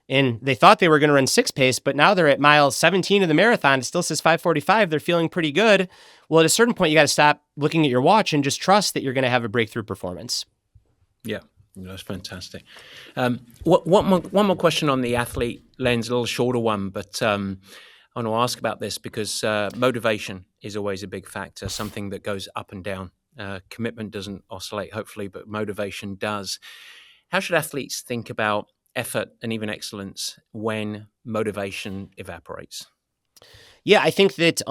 And they thought they were going to run 6 pace, but now they're at mile 17 of the marathon. It still says 5:45. They're feeling pretty good. Well, at a certain point, you got to stop looking at your watch and just trust that you're going to have a breakthrough performance. Yeah, that's fantastic. One more question on the athlete lens, a little shorter one, but I want to ask about this because motivation is always a big factor, something that goes up and down. Commitment doesn't oscillate, hopefully, but motivation does. How should athletes think about effort and even excellence when motivation evaporates? Yeah, I think that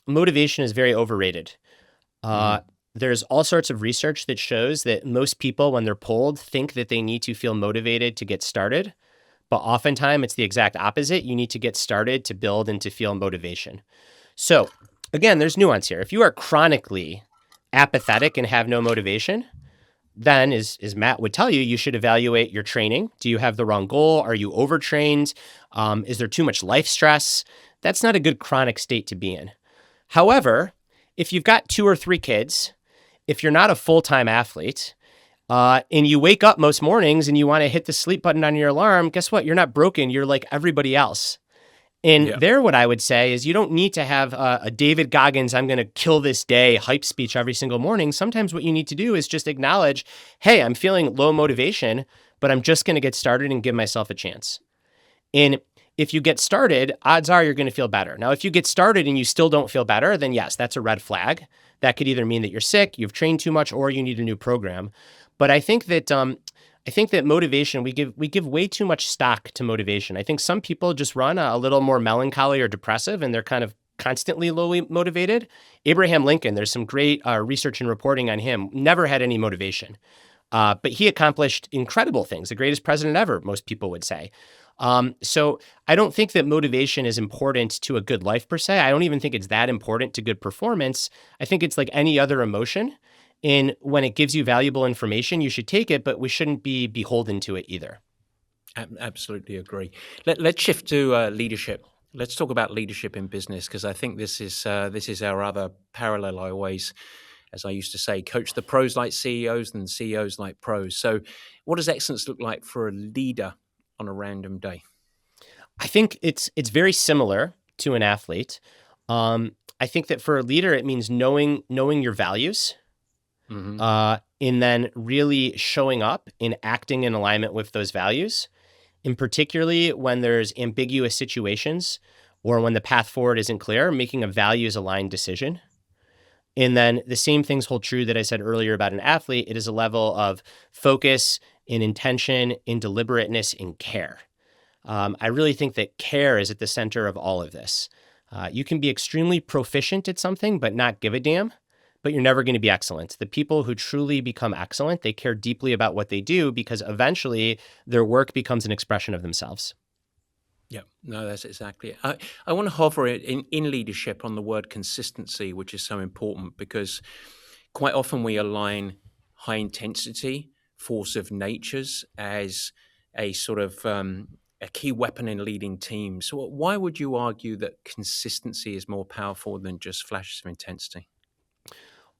motivation is very overrated. There's all sorts of research that shows that most people, when they're pulled, think that they need to feel motivated to get started. But oftentimes it's the exact opposite. You need to get started to build and to feel motivation. So again, there's nuance here. If you are chronically apathetic and have no motivation, then as Matt would tell you, you should evaluate your training. Do you have the wrong goal? Are you overtrained? Is there too much life stress? That's not a good chronic state to be in. However, if you've got 2 or 3 kids, if you're not a full-time athlete, and you wake up most mornings and you want to hit the sleep button on your alarm, guess what? You're not broken. You're like everybody else. And there, what I would say is you don't need to have a David Goggins, I'm going to kill this day hype speech every single morning. Sometimes what you need to do is just acknowledge, hey, I'm feeling low motivation, but I'm just going to get started and give myself a chance. And if you get started, odds are you're going to feel better. Now, if you get started and you still don't feel better, then yes, that's a red flag. That could either mean that you're sick, you've trained too much, or you need a new program. But I think that motivation, we give way too much stock to motivation. I think some people just run a little more melancholy or depressive, and they're kind of constantly lowly motivated. Abraham Lincoln, there's some great research and reporting on him, never had any motivation. But he accomplished incredible things, the greatest president ever, most people would say. So I don't think that motivation is important to a good life per se. I don't even think it's that important to good performance. I think it's like any other emotion. And when it gives you valuable information, you should take it, but we shouldn't be beholden to it either. Absolutely agree. Let's shift to leadership. Let's talk about leadership in business, because I think this is our other parallel. I always, as I used to say, coach the pros like CEOs and CEOs like pros. So what does excellence look like for a leader on a random day? I think it's very similar to an athlete. I think that for a leader, it means knowing your values. And then really showing up and acting in alignment with those values, and particularly when there's ambiguous situations or when the path forward isn't clear, making a values-aligned decision. And then the same things hold true that I said earlier about an athlete. It is a level of focus and intention and deliberateness and care. I really think that care is at the center of all of this. You can be extremely proficient at something but not give a damn, but you're never going to be excellent. The people who truly become excellent, they care deeply about what they do because eventually their work becomes an expression of themselves. Yeah, no, that's exactly it. I want to hover in leadership on the word consistency, which is so important because quite often we align high intensity, force of natures as a sort of a key weapon in leading teams. So why would you argue that consistency is more powerful than just flashes of intensity?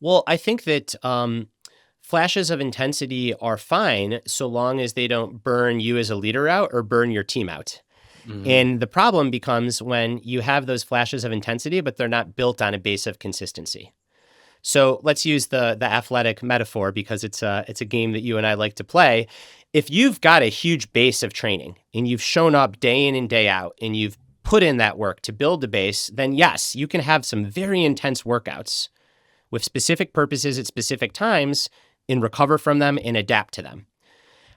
Well, I think that flashes of intensity are fine so long as they don't burn you as a leader out or burn your team out. And the problem becomes when you have those flashes of intensity, but they're not built on a base of consistency. So let's use the athletic metaphor because it's a game that you and I like to play. If you've got a huge base of training and you've shown up day in and day out and you've put in that work to build the base, then yes, you can have some very intense workouts with specific purposes at specific times and recover from them and adapt to them.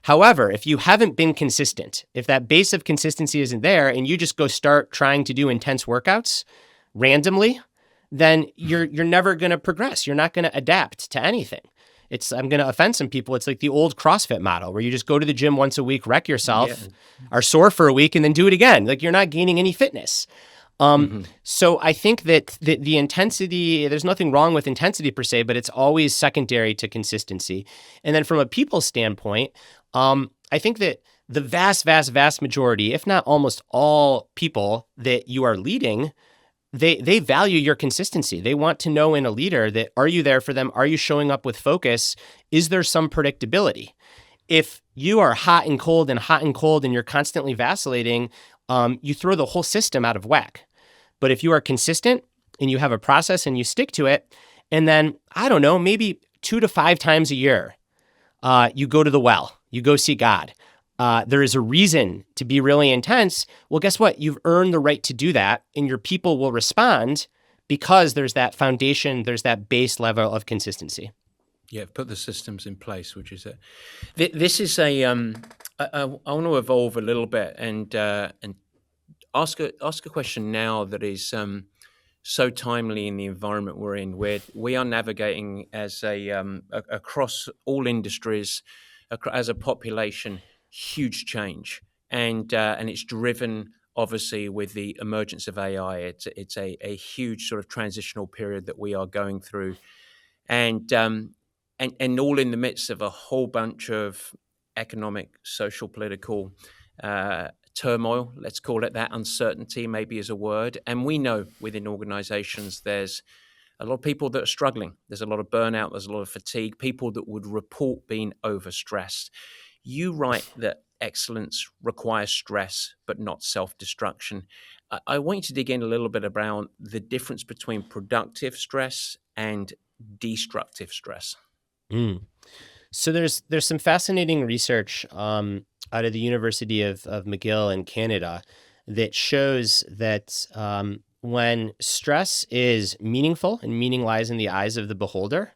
However, if you haven't been consistent, if that base of consistency isn't there and you just go start trying to do intense workouts randomly, then you're never going to progress. You're not going to adapt to anything. I'm going to offend some people. It's like the old CrossFit model where you just go to the gym once a week, wreck yourself, are sore for a week, and then do it again. Like you're not gaining any fitness. So I think that the intensity, there's nothing wrong with intensity per se, but it's always secondary to consistency. And then from a people standpoint, I think that the vast, vast, vast majority, if not almost all people that you are leading, they value your consistency. They want to know in a leader that, are you there for them? Are you showing up with focus? Is there some predictability? If you are hot and cold and you're constantly vacillating, you throw the whole system out of whack. But if you are consistent and you have a process and you stick to it, and then, I don't know, maybe 2 to 5 times a year, you go to the well, you go see God. There is a reason to be really intense. Well, guess what? You've earned the right to do that, and your people will respond because there's that foundation, there's that base level of consistency. Yeah, put the systems in place, which is it. This is I want to evolve a little bit and ask a question now that is so timely in the environment we're in, where we are navigating as across all industries, as a population, huge change, and it's driven obviously with the emergence of AI. It's a huge sort of transitional period that we are going through, and all in the midst of a whole bunch of economic, social, political turmoil, let's call it that. Uncertainty maybe is a word. And we know within organizations there's a lot of people that are struggling. There's a lot of burnout, there's a lot of fatigue, people that would report being overstressed. You write that excellence requires stress, but not self-destruction. I want you to dig in a little bit around the difference between productive stress and destructive stress. So there's some fascinating research out of the University of McGill in Canada that shows that when stress is meaningful, and meaning lies in the eyes of the beholder,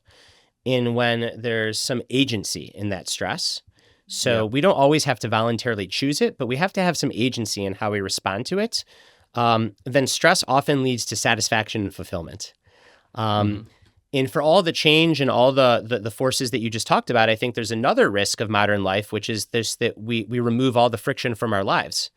and when there's some agency in that stress. So we don't always have to voluntarily choose it, but we have to have some agency in how we respond to it. Then stress often leads to satisfaction and fulfillment. And for all the change and all the forces that you just talked about, I think there's another risk of modern life, which is this, that we remove all the friction from our lives.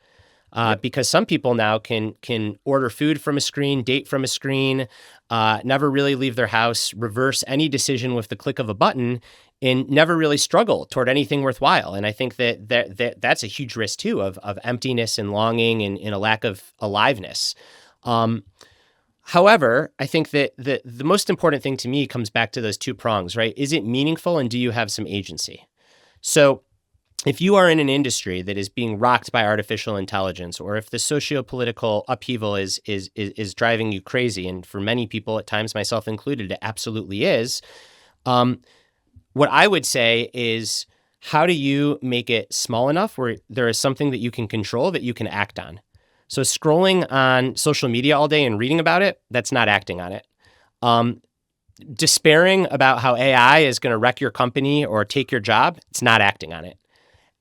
Because some people now can order food from a screen, date from a screen, never really leave their house, reverse any decision with the click of a button, and never really struggle toward anything worthwhile. And I think that's a huge risk too of emptiness and longing and a lack of aliveness. However, I think that the most important thing to me comes back to those two prongs, right? Is it meaningful, and do you have some agency? So if you are in an industry that is being rocked by artificial intelligence, or if the socio-political upheaval is driving you crazy, and for many people, at times myself included, it absolutely is, what I would say is, how do you make it small enough where there is something that you can control, that you can act on? So scrolling on social media all day and reading about it, that's not acting on it. Despairing about how AI is going to wreck your company or take your job, it's not acting on it.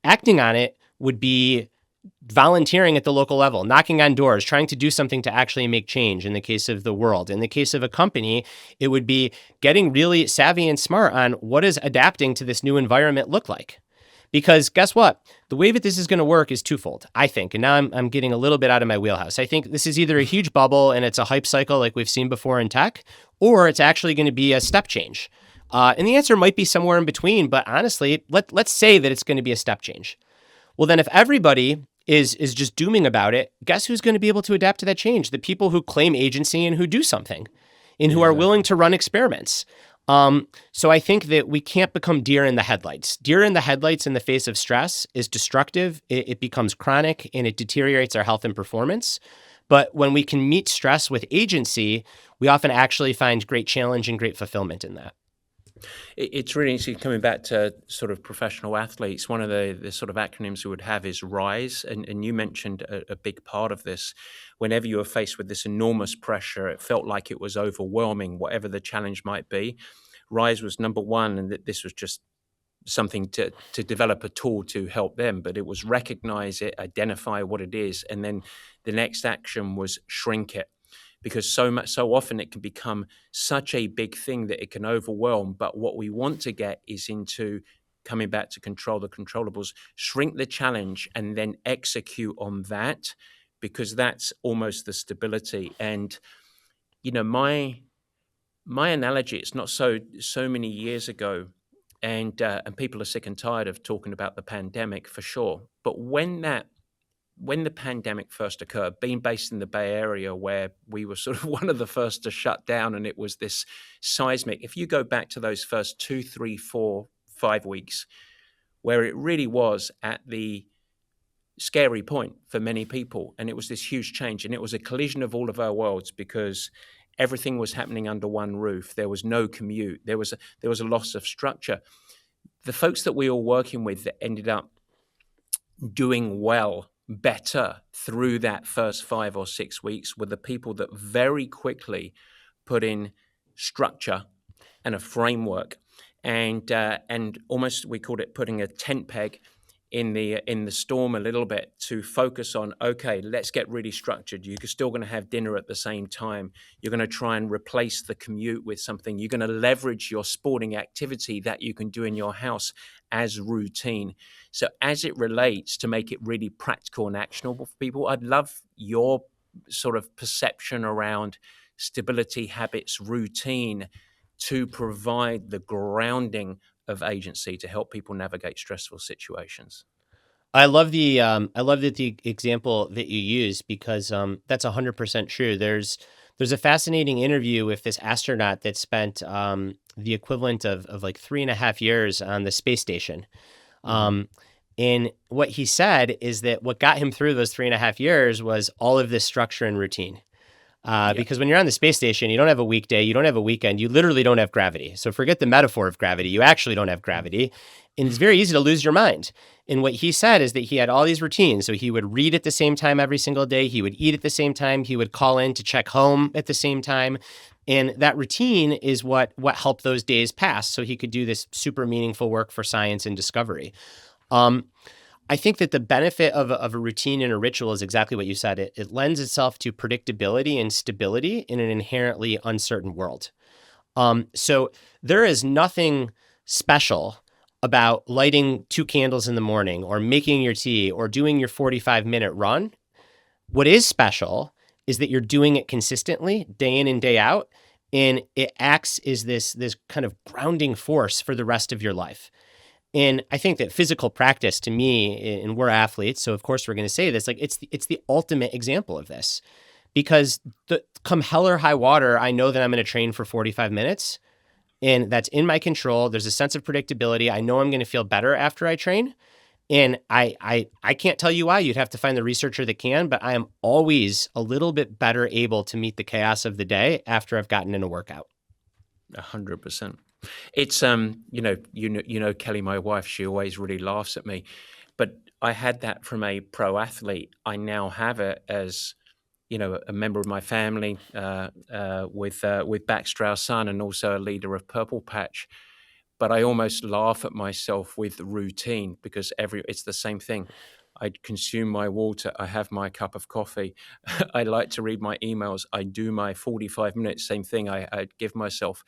Acting on it would be volunteering at the local level, knocking on doors, trying to do something to actually make change in the case of the world. In the case of a company, it would be getting really savvy and smart on what does adapting to this new environment look like. Because guess what? The way that this is going to work is twofold, I think. And now I'm getting a little bit out of my wheelhouse. I think this is either a huge bubble and it's a hype cycle like we've seen before in tech, or it's actually going to be a step change. And the answer might be somewhere in between. But honestly, let's say that it's going to be a step change. Well, then if everybody is just dooming about it, guess who's going to be able to adapt to that change? The people who claim agency and who do something and who are willing to run experiments. So I think that we can't become deer in the headlights. Deer in the headlights in the face of stress is destructive. It becomes chronic and it deteriorates our health and performance. But when we can meet stress with agency, we often actually find great challenge and great fulfillment in that. It's really interesting coming back to sort of professional athletes. One of the sort of acronyms we would have is RISE. And you mentioned a big part of this. Whenever you were faced with this enormous pressure, it felt like it was overwhelming, whatever the challenge might be. RISE was number one, and that this was just something to develop a tool to help them, but it was recognize it, identify what it is, and then the next action was shrink it, because so often it can become such a big thing that it can overwhelm. But what we want to get is into coming back to control the controllables, shrink the challenge, and then execute on that, because that's almost the stability. And my analogy, it's not so many years ago, and people are sick and tired of talking about the pandemic for sure. But when the pandemic first occurred, being based in the Bay Area, where we were sort of one of the first to shut down, and it was this seismic. If you go back to those first 2, 3, 4, 5 weeks, where it really was at the scary point for many people, and it was this huge change, and it was a collision of all of our worlds, because everything was happening under one roof. There was no commute. There was a loss of structure. The folks that we were working with that ended up doing better through that first 5 or 6 weeks were the people that very quickly put in structure and a framework, and almost, we called it putting a tent peg in the storm a little bit, to focus on, okay, let's get really structured. You're still going to have dinner at the same time. You're going to try and replace the commute with something. You're going to leverage your sporting activity that you can do in your house as routine. So as it relates to make it really practical and actionable for people, I'd love your sort of perception around stability, habits, routine, to provide the grounding of agency to help people navigate stressful situations. I love the example that you use, because that's 100% true. There's a fascinating interview with this astronaut that spent the equivalent of like 3.5 years on the space station. And what he said is that what got him through those 3.5 years was all of this structure and routine. Because when you're on the space station, you don't have a weekday, you don't have a weekend, you literally don't have gravity. So forget the metaphor of gravity, you actually don't have gravity. And it's very easy to lose your mind. And what he said is that he had all these routines. So he would read at the same time every single day, he would eat at the same time, he would call in to check home at the same time. And that routine is what helped those days pass, so he could do this super meaningful work for science and discovery. I think that the benefit of a routine and a ritual is exactly what you said. It lends itself to predictability and stability in an inherently uncertain world. So there is nothing special about lighting 2 candles in the morning, or making your tea, or doing your 45-minute run. What is special is that you're doing it consistently, day in and day out, and it acts as this kind of grounding force for the rest of your life. And I think that physical practice, to me, and we're athletes, so of course we're going to say this, like it's the ultimate example of this, because come hell or high water, I know that I'm going to train for 45 minutes, and that's in my control. There's a sense of predictability. I know I'm going to feel better after I train, and I can't tell you why. You'd have to find the researcher that can, but I am always a little bit better able to meet the chaos of the day after I've gotten in a workout. 100%. It's Kelly, my wife, she always really laughs at me, but I had that from a pro athlete. I now have it as a member of my family, with Baxter, our son, and also a leader of Purple Patch. But I almost laugh at myself with routine, because it's the same thing. I consume my water. I have my cup of coffee. I like to read my emails. I do my 45 minutes. Same thing. I give myself.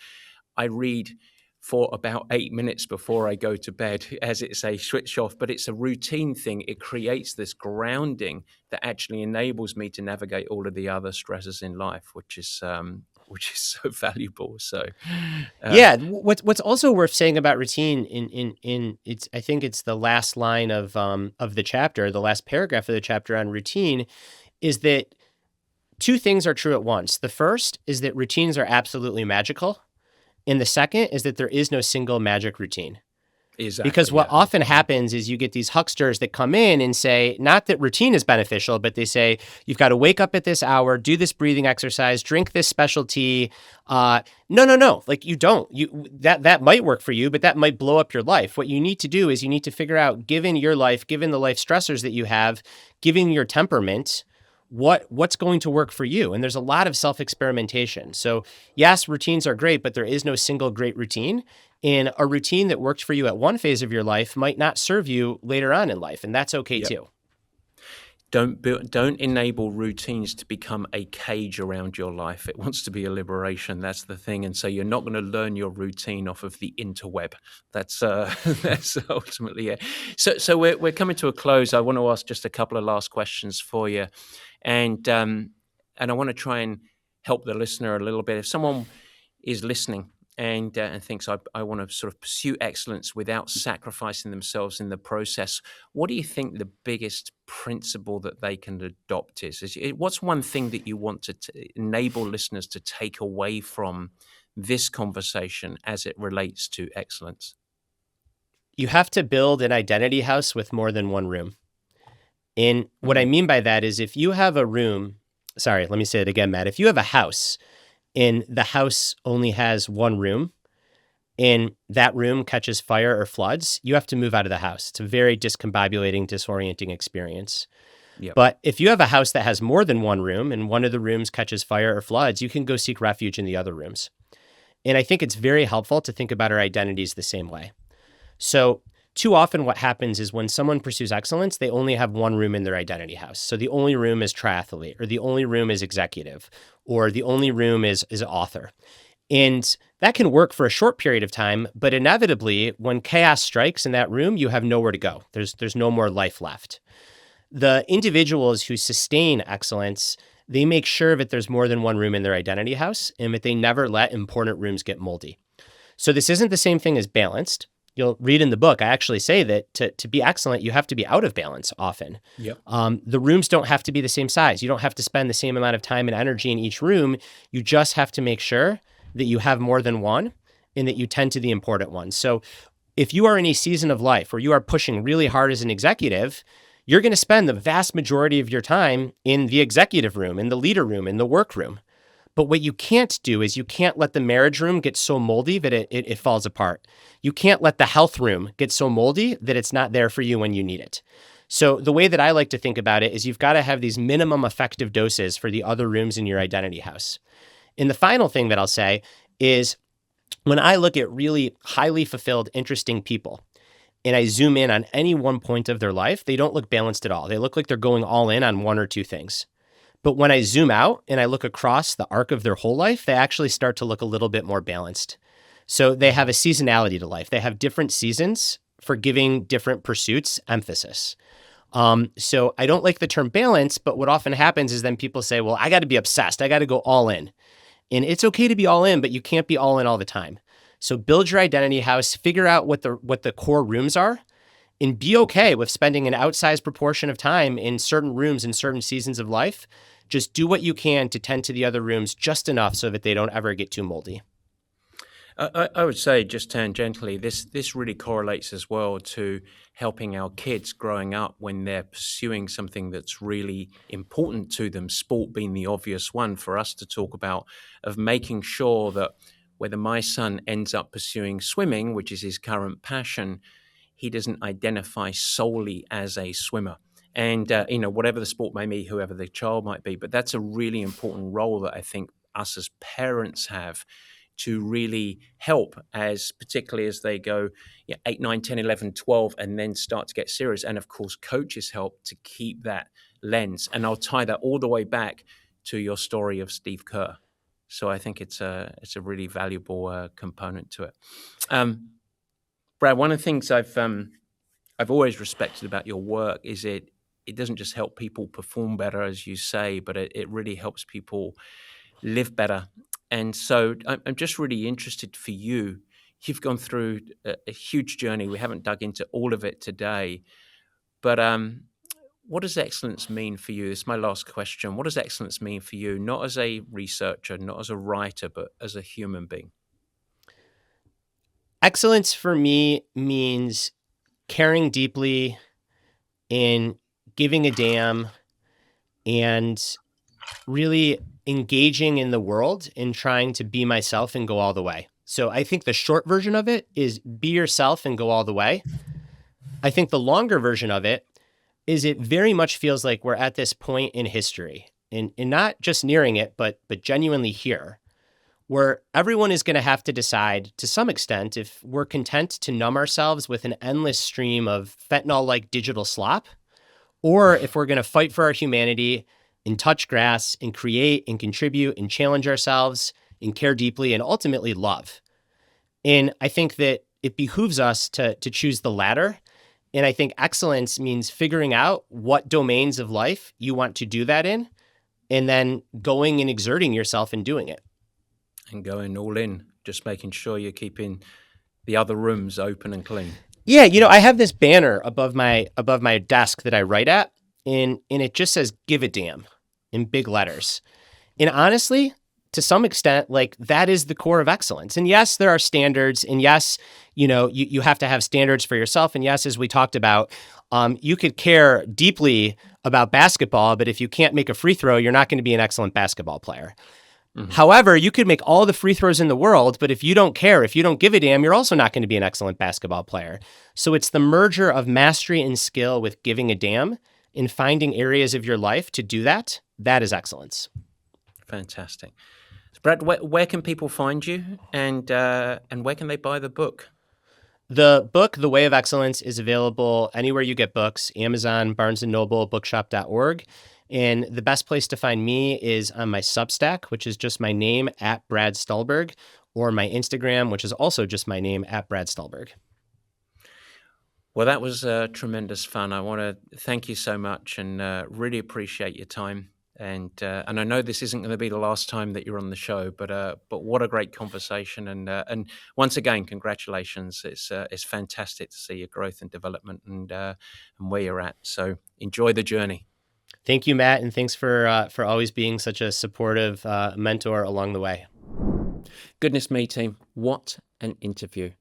I read for about 8 minutes before I go to bed, as it's a switch off, but it's a routine thing. It creates this grounding that actually enables me to navigate all of the other stresses in life, which is so valuable. So, What's also worth saying about routine in I think it's the last line of the chapter, the last paragraph of the chapter on routine, is that 2 things are true at once. The first is that routines are absolutely magical. And the second is that there is no single magic routine. Because Exactly. what Yeah. often happens is you get these hucksters that come in and say, not that routine is beneficial, but they say, you've got to wake up at this hour, do this breathing exercise, drink this special tea. No. Like you don't. That might work for you, but that might blow up your life. What you need to do is you need to figure out, given your life, given the life stressors that you have, given your temperament, what's going to work for you. And there's a lot of self-experimentation. So yes, routines are great, but there is no single great routine. And a routine that worked for you at one phase of your life might not serve you later on in life. And that's okay Yep. too. Don't enable routines to become a cage around your life. It wants to be a liberation. That's the thing. And so you're not going to learn your routine off of the interweb. That's that's ultimately it. So we're coming to a close. I want to ask just a couple of last questions for you, and I want to try and help the listener a little bit. If someone is listening and thinks I want to sort of pursue excellence without sacrificing themselves in the process, what do you think the biggest principle that they can adopt is? What's one thing that you want to enable listeners to take away from this conversation as it relates to excellence? You have to build an identity house with more than one room. And what I Mm, mean by that is if you have a room, sorry, let me say it again, Matt. If you have a house and the house only has one room, and that room catches fire or floods, you have to move out of the house. It's a very discombobulating, disorienting experience. yep. But if you have a house that has more than one room and one of the rooms catches fire or floods, you can go seek refuge in the other rooms. And I think it's very helpful to think about our identities the same way. So, too often what happens is when someone pursues excellence, they only have one room in their identity house. So the only room is triathlete, or the only room is executive, or the only room is author. And that can work for a short period of time, but inevitably, when chaos strikes in that room, you have nowhere to go. There's no more life left. The individuals who sustain excellence, they make sure that there's more than one room in their identity house and that they never let important rooms get moldy. So this isn't the same thing as balanced. You'll read in the book, I actually say that to be excellent, you have to be out of balance often. Yep. The rooms don't have to be the same size. You don't have to spend the same amount of time and energy in each room. You just have to make sure that you have more than one and that you tend to the important ones. So if you are in a season of life where you are pushing really hard as an executive, you're going to spend the vast majority of your time in the executive room, in the leader room, in the work room. But what you can't do is you can't let the marriage room get so moldy that it falls apart. You can't let the health room get so moldy that it's not there for you when you need it. So the way that I like to think about it is you've got to have these minimum effective doses for the other rooms in your identity house. And the final thing that I'll say is when I look at really highly fulfilled, interesting people, and I zoom in on any one point of their life, they don't look balanced at all. They look like they're going all in on one or two things. But when I zoom out and I look across the arc of their whole life, they actually start to look a little bit more balanced. So they have a seasonality to life. They have different seasons for giving different pursuits emphasis. So I don't like the term balance, but what often happens is then people say, well, I got to be obsessed. I got to go all in. And it's okay to be all in, but you can't be all in all the time. So build your identity house, figure out what the core rooms are, and be okay with spending an outsized proportion of time in certain rooms in certain seasons of life. Just do what you can to tend to the other rooms just enough so that they don't ever get too moldy. I would say just tangentially, this really correlates as well to helping our kids growing up when they're pursuing something that's really important to them, sport being the obvious one for us to talk about, of making sure that whether my son ends up pursuing swimming, which is his current passion, he doesn't identify solely as a swimmer. And, whatever the sport may be, whoever the child might be, but that's a really important role that I think us as parents have to really help as particularly as they go 8, 9, 10, 11, 12, and then start to get serious. And of course, coaches help to keep that lens. And I'll tie that all the way back to your story of Steve Kerr. So I think it's a really valuable component to it. Brad, one of the things I've always respected about your work is it doesn't just help people perform better, as you say, but it really helps people live better. And so I'm just really interested for you. You've gone through a huge journey. We haven't dug into all of it today, but what does excellence mean for you? This is my last question. What does excellence mean for you, not as a researcher, not as a writer, but as a human being? Excellence for me means caring deeply, in giving a damn, and really engaging in the world and trying to be myself and go all the way. So I think the short version of it is be yourself and go all the way. I think the longer version of it is it very much feels like we're at this point in history, and not just nearing it, but genuinely here, where everyone is going to have to decide to some extent if we're content to numb ourselves with an endless stream of fentanyl-like digital slop, or if we're going to fight for our humanity and touch grass and create and contribute and challenge ourselves and care deeply and ultimately love. And I think that it behooves us to choose the latter. And I think excellence means figuring out what domains of life you want to do that in, and then going and exerting yourself and doing it. And going all in, just making sure you're keeping the other rooms open and clean. Yeah, I have this banner above my desk that I write at, and it just says "Give a damn" in big letters. And honestly, to some extent, like, that is the core of excellence. And yes, there are standards, and yes, you have to have standards for yourself. And yes, as we talked about, you could care deeply about basketball, but if you can't make a free throw, you're not going to be an excellent basketball player. Mm-hmm. However, you could make all the free throws in the world, but if you don't care, if you don't give a damn, you're also not going to be an excellent basketball player. So it's the merger of mastery and skill with giving a damn, in finding areas of your life to do that. That is excellence. Fantastic. So Brad, where can people find you, and where can they buy the book? The book, The Way of Excellence, is available anywhere you get books: Amazon, Barnes & Noble, bookshop.org. And the best place to find me is on my Substack, which is just my name, @Brad Stulberg, or my Instagram, which is also just my name, @Brad Stulberg. Well, that was tremendous fun. I want to thank you so much, and really appreciate your time. And I know this isn't going to be the last time that you're on the show, but what a great conversation. And once again, congratulations. It's fantastic to see your growth and development and where you're at. So enjoy the journey. Thank you, Matt, and thanks for always being such a supportive mentor along the way. Goodness me, team. What an interview.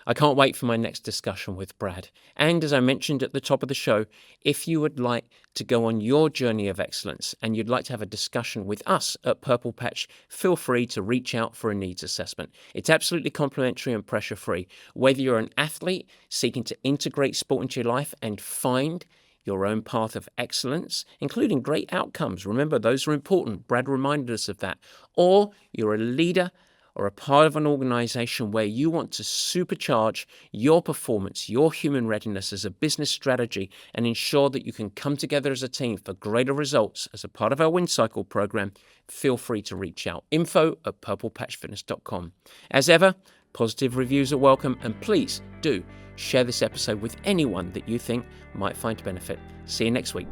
I can't wait for my next discussion with Brad. And as I mentioned at the top of the show, if you would like to go on your journey of excellence and you'd like to have a discussion with us at Purple Patch, feel free to reach out for a needs assessment. It's absolutely complimentary and pressure-free. Whether you're an athlete seeking to integrate sport into your life and find your own path of excellence, including great outcomes. Remember, those are important. Brad reminded us of that. Or you're a leader or a part of an organization where you want to supercharge your performance, your human readiness as a business strategy, and ensure that you can come together as a team for greater results as a part of our Win Cycle program, feel free to reach out. info@purplepatchfitness.com. As ever, positive reviews are welcome, and please do share this episode with anyone that you think might find benefit. See you next week.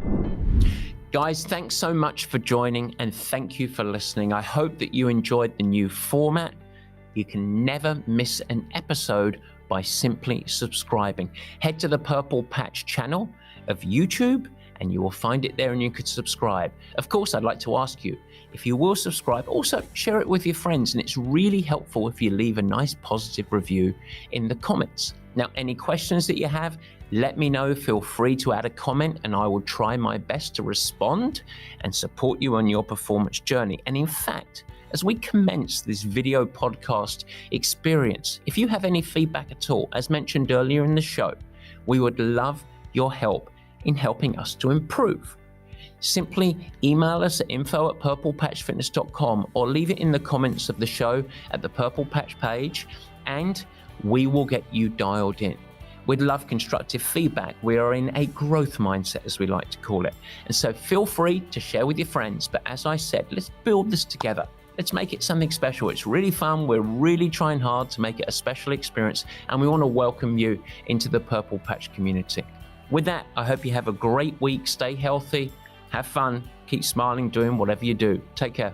Guys, thanks so much for joining, and thank you for listening. I hope that you enjoyed the new format. You can never miss an episode by simply subscribing. Head to the Purple Patch channel of YouTube and you will find it there, and you could subscribe. Of course, I'd like to ask you, if you will subscribe, also share it with your friends, and it's really helpful if you leave a nice positive review in the comments. Now, any questions that you have, let me know. Feel free to add a comment, and I will try my best to respond and support you on your performance journey. And in fact, as we commence this video podcast experience, if you have any feedback at all, as mentioned earlier in the show, we would love your help in helping us to improve. Simply email us at info@purplepatchfitness.com or leave it in the comments of the show at the Purple Patch page, and we will get you dialed in. We'd love constructive feedback. We are in a growth mindset, as we like to call it. And so feel free to share with your friends. But as I said, let's build this together. Let's make it something special. It's really fun. We're really trying hard to make it a special experience, and we want to welcome you into the Purple Patch community. With that, I hope you have a great week. Stay healthy, have fun, keep smiling, doing whatever you do. Take care.